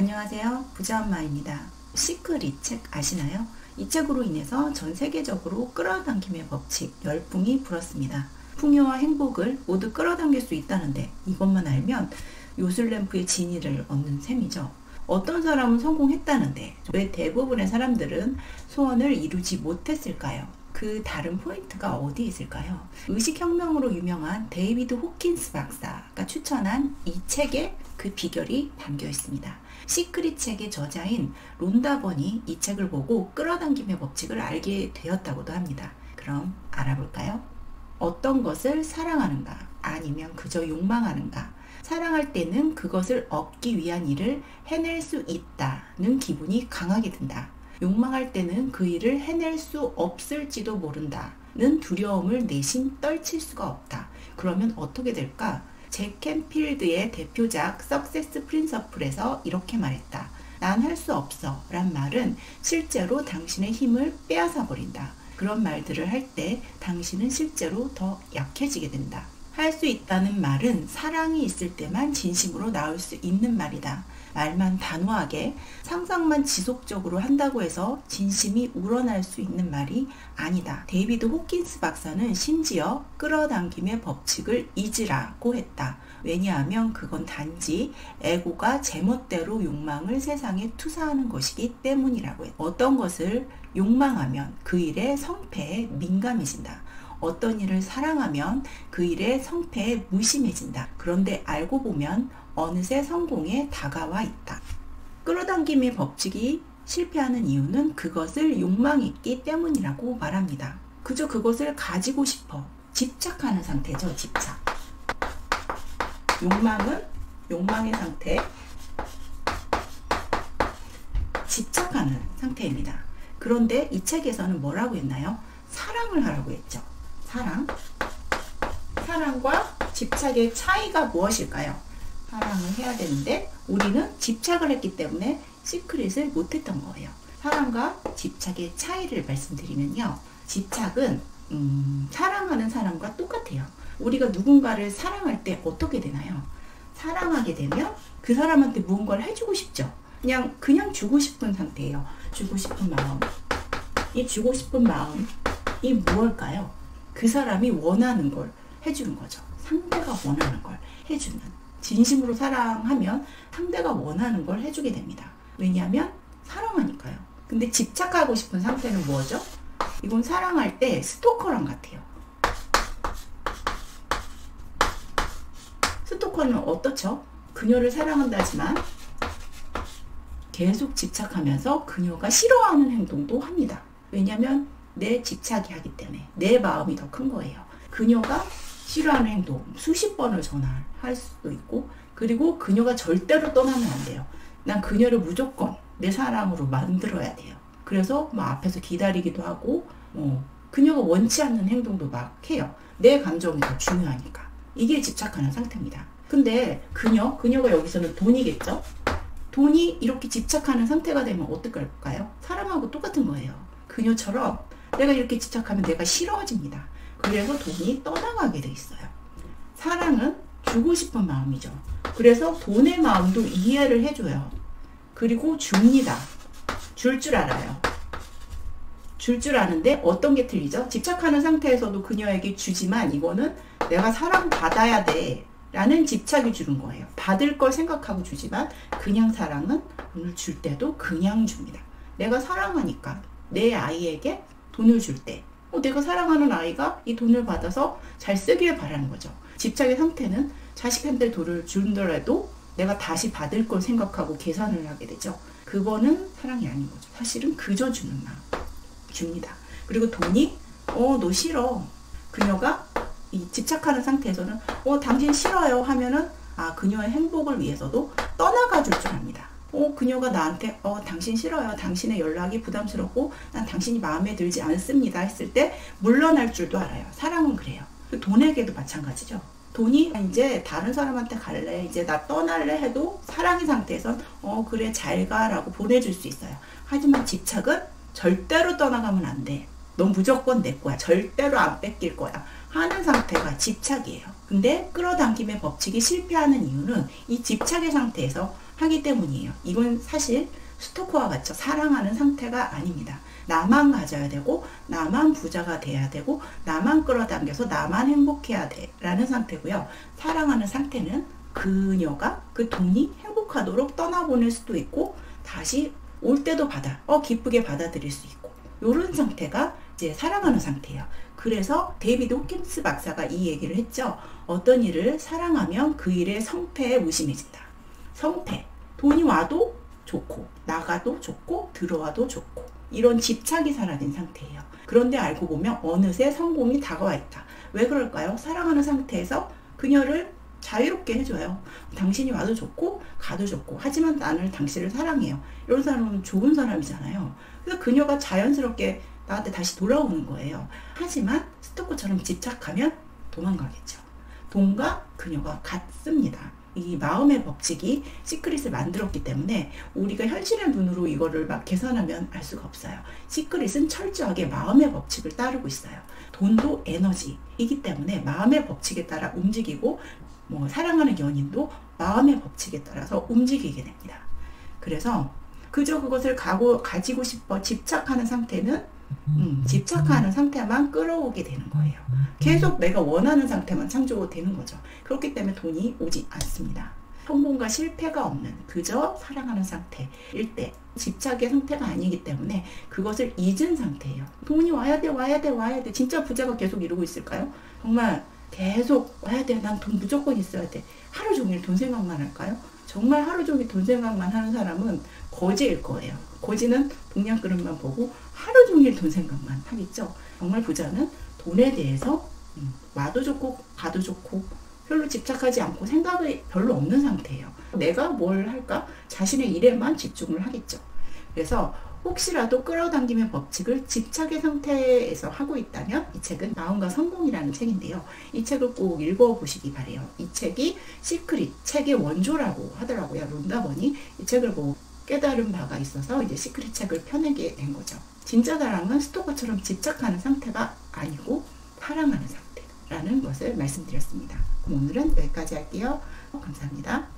안녕하세요. 부자엄마입니다. 시크릿 책 아시나요? 이 책으로 인해서 전 세계적으로 끌어당김의 법칙, 열풍이 불었습니다. 풍요와 행복을 모두 끌어당길 수 있다는데 이것만 알면 요술램프의 진위를 얻는 셈이죠. 어떤 사람은 성공했다는데 왜 대부분의 사람들은 소원을 이루지 못했을까요? 그 다른 포인트가 어디에 있을까요? 의식혁명으로 유명한 데이비드 호킨스 박사가 추천한 이 책에 그 비결이 담겨 있습니다. 시크릿 책의 저자인 론다 번이 이 책을 보고 끌어당김의 법칙을 알게 되었다고도 합니다. 그럼 알아볼까요? 어떤 것을 사랑하는가? 아니면 그저 욕망하는가? 사랑할 때는 그것을 얻기 위한 일을 해낼 수 있다는 기분이 강하게 든다. 욕망할 때는 그 일을 해낼 수 없을지도 모른다는 두려움을 내심 떨칠 수가 없다. 그러면 어떻게 될까? 잭 캔필드의 대표작 석세스 프린서플에서 이렇게 말했다. 난 할 수 없어 란 말은 실제로 당신의 힘을 빼앗아 버린다. 그런 말들을 할 때 당신은 실제로 더 약해지게 된다. 할 수 있다는 말은 사랑이 있을 때만 진심으로 나올 수 있는 말이다. 말만 단호하게 상상만 지속적으로 한다고 해서 진심이 우러날 수 있는 말이 아니다. 데이비드 호킨스 박사는 심지어 끌어당김의 법칙을 잊으라고 했다. 왜냐하면 그건 단지 에고가 제멋대로 욕망을 세상에 투사하는 것이기 때문이라고 했다. 어떤 것을 욕망하면 그 일의 성패에 민감해진다. 어떤 일을 사랑하면 그 일의 성패에 무심해진다. 그런데 알고 보면 어느새 성공에 다가와 있다. 끌어당김의 법칙이 실패하는 이유는 그것을 욕망했기 때문이라고 말합니다. 그저 그것을 가지고 싶어 집착하는 상태죠. 집착. 욕망은 욕망의 상태, 집착하는 상태입니다. 그런데 이 책에서는 뭐라고 했나요? 사랑을 하라고 했죠. 사랑과 집착의 차이가 무엇일까요? 사랑을 해야 되는데 우리는 집착을 했기 때문에 시크릿을 못했던 거예요. 사랑과 집착의 차이를 말씀드리면요. 집착은 사랑하는 사람과 똑같아요. 우리가 누군가를 사랑할 때 어떻게 되나요? 사랑하게 되면 그 사람한테 무언가를 해주고 싶죠. 그냥 주고 싶은 상태예요. 주고 싶은 마음. 이 주고 싶은 마음이 무엇일까요? 그 사람이 원하는 걸 해주는 거죠. 상대가 원하는 걸 해주는. 진심으로 사랑하면 상대가 원하는 걸 해주게 됩니다. 왜냐하면 사랑하니까요. 근데 집착하고 싶은 상태는 뭐죠? 이건 사랑할 때 스토커랑 같아요. 스토커는 어떻죠? 그녀를 사랑한다지만 계속 집착하면서 그녀가 싫어하는 행동도 합니다. 왜냐하면 내 집착이 하기 때문에 내 마음이 더 큰 거예요. 그녀가 싫어하는 행동 수십 번을 전화할 수도 있고, 그리고 그녀가 절대로 떠나면 안 돼요. 난 그녀를 무조건 내 사랑으로 만들어야 돼요. 그래서 앞에서 기다리기도 하고 그녀가 원치 않는 행동도 막 해요. 내 감정이 더 중요하니까. 이게 집착하는 상태입니다. 근데 그녀가 여기서는 돈이겠죠? 돈이 이렇게 집착하는 상태가 되면 어떡할까요? 사람하고 똑같은 거예요. 그녀처럼 내가 이렇게 집착하면 내가 싫어집니다. 그래서 돈이 떠나가게 돼 있어요. 사랑은 주고 싶은 마음이죠. 그래서 돈의 마음도 이해를 해줘요. 그리고 줍니다. 줄 줄 알아요. 줄 줄 아는데 어떤 게 틀리죠? 집착하는 상태에서도 그녀에게 주지만 이거는 내가 사랑받아야 돼 라는 집착이 주는 거예요. 받을 걸 생각하고 주지만 그냥 사랑은 오늘 줄 때도 그냥 줍니다. 내가 사랑하니까 내 아이에게 돈을 줄 때 내가 사랑하는 아이가 이 돈을 받아서 잘 쓰길 바라는 거죠. 집착의 상태는 자식한테 돈을 준더라도 내가 다시 받을 걸 생각하고 계산을 하게 되죠. 그거는 사랑이 아닌 거죠. 사실은 그저 주는 마음. 줍니다. 그리고 돈이 너 싫어. 그녀가 이 집착하는 상태에서는 당신 싫어요 하면은 그녀의 행복을 위해서도 떠나가 줄 줄 압니다. 그녀가 나한테 당신 싫어요. 당신의 연락이 부담스럽고 난 당신이 마음에 들지 않습니다 했을 때 물러날 줄도 알아요. 사랑은 그래요. 돈에게도 마찬가지죠. 돈이 이제 다른 사람한테 갈래, 이제 나 떠날래 해도 사랑의 상태에선 그래 잘 가라고 보내줄 수 있어요. 하지만 집착은 절대로 떠나가면 안 돼. 넌 무조건 내 거야. 절대로 안 뺏길 거야 하는 상태가 집착이에요. 근데 끌어당김의 법칙이 실패하는 이유는 이 집착의 상태에서 하기 때문이에요. 이건 사실 스토커와 같죠. 사랑하는 상태가 아닙니다. 나만 가져야 되고 나만 부자가 돼야 되고 나만 끌어당겨서 나만 행복해야 돼 라는 상태고요. 사랑하는 상태는 그녀가 그 돈이 행복하도록 떠나보낼 수도 있고 다시 올 때도 기쁘게 받아들일 수 있고 이런 상태가 이제 사랑하는 상태예요. 그래서 데이비드 호킨스 박사가 이 얘기를 했죠. 어떤 일을 사랑하면 그 일의 성패에 무심해진다. 성패, 돈이 와도 좋고 나가도 좋고 들어와도 좋고 이런 집착이 사라진 상태예요. 그런데 알고 보면 어느새 성공이 다가와 있다. 왜 그럴까요? 사랑하는 상태에서 그녀를 자유롭게 해줘요. 당신이 와도 좋고 가도 좋고 하지만 나는 당신을 사랑해요. 이런 사람은 좋은 사람이잖아요. 그래서 그녀가 자연스럽게 나한테 다시 돌아오는 거예요. 하지만 스토커처럼 집착하면 도망가겠죠. 돈과 그녀가 같습니다. 이 마음의 법칙이 시크릿을 만들었기 때문에 우리가 현실의 눈으로 이거를 막 계산하면 알 수가 없어요. 시크릿은 철저하게 마음의 법칙을 따르고 있어요. 돈도 에너지이기 때문에 마음의 법칙에 따라 움직이고 사랑하는 연인도 마음의 법칙에 따라서 움직이게 됩니다. 그래서 그저 그것을 가지고 싶어 집착하는 상태는 집착하는 상태만 끌어오게 되는 거예요. 계속 내가 원하는 상태만 창조되는 거죠. 그렇기 때문에 돈이 오지 않습니다. 성공과 실패가 없는 그저 사랑하는 상태일 때 집착의 상태가 아니기 때문에 그것을 잊은 상태예요. 돈이 와야 돼. 진짜 부자가 계속 이러고 있을까요? 정말 계속 와야 돼. 난 돈 무조건 있어야 돼. 하루 종일 돈 생각만 할까요? 정말 하루 종일 돈 생각만 하는 사람은 거지일 거예요. 거지는 동양 그릇만 보고 하루 종일 돈 생각만 하겠죠. 정말 부자는 돈에 대해서 와도 좋고 가도 좋고 별로 집착하지 않고 생각이 별로 없는 상태예요. 내가 뭘 할까? 자신의 일에만 집중을 하겠죠. 그래서 혹시라도 끌어당김의 법칙을 집착의 상태에서 하고 있다면 이 책은 마음과 성공이라는 책인데요. 이 책을 꼭 읽어보시기 바래요. 이 책이 시크릿 책의 원조라고 하더라고요. 론다 번이 이 책을 보고 깨달은 바가 있어서 이제 시크릿 책을 펴내게 된 거죠. 진짜 사랑은 스토커처럼 집착하는 상태가 아니고 사랑하는 상태라는 것을 말씀드렸습니다. 그럼 오늘은 여기까지 할게요. 감사합니다.